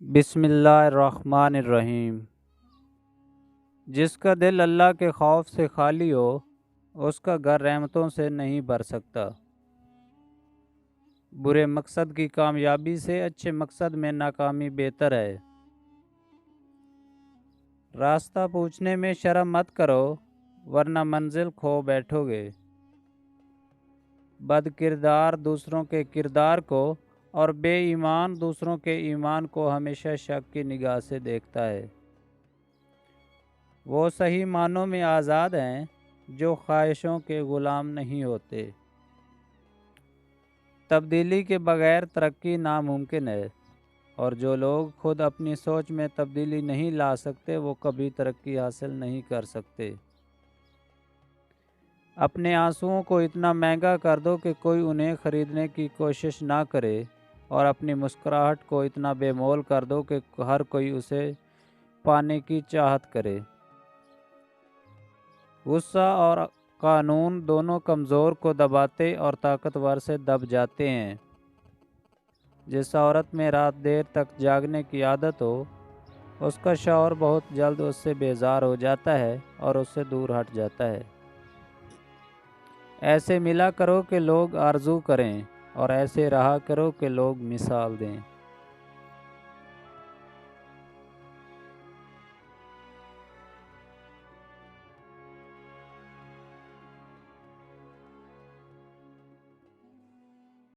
بسم اللہ الرحمن الرحیم۔ جس کا دل اللہ کے خوف سے خالی ہو اس کا گھر رحمتوں سے نہیں بھر سکتا۔ برے مقصد کی کامیابی سے اچھے مقصد میں ناکامی بہتر ہے۔ راستہ پوچھنے میں شرم مت کرو ورنہ منزل کھو بیٹھو گے۔ بد کردار دوسروں کے کردار کو اور بے ایمان دوسروں کے ایمان کو ہمیشہ شک کی نگاہ سے دیکھتا ہے۔ وہ صحیح معنوں میں آزاد ہیں جو خواہشوں کے غلام نہیں ہوتے۔ تبدیلی کے بغیر ترقی ناممکن ہے، اور جو لوگ خود اپنی سوچ میں تبدیلی نہیں لا سکتے وہ کبھی ترقی حاصل نہیں کر سکتے۔ اپنے آنسوؤں کو اتنا مہنگا کر دو کہ کوئی انہیں خریدنے کی کوشش نہ کرے، اور اپنی مسکراہٹ کو اتنا بے مول کر دو کہ ہر کوئی اسے پانے کی چاہت کرے۔ غصہ اور قانون دونوں کمزور کو دباتے اور طاقتور سے دب جاتے ہیں۔ جس عورت میں رات دیر تک جاگنے کی عادت ہو اس کا شوہر بہت جلد اس سے بیزار ہو جاتا ہے اور اس سے دور ہٹ جاتا ہے۔ ایسے ملا کرو کہ لوگ آرزو کریں، اور ایسے رہا کرو کہ لوگ مثال دیں۔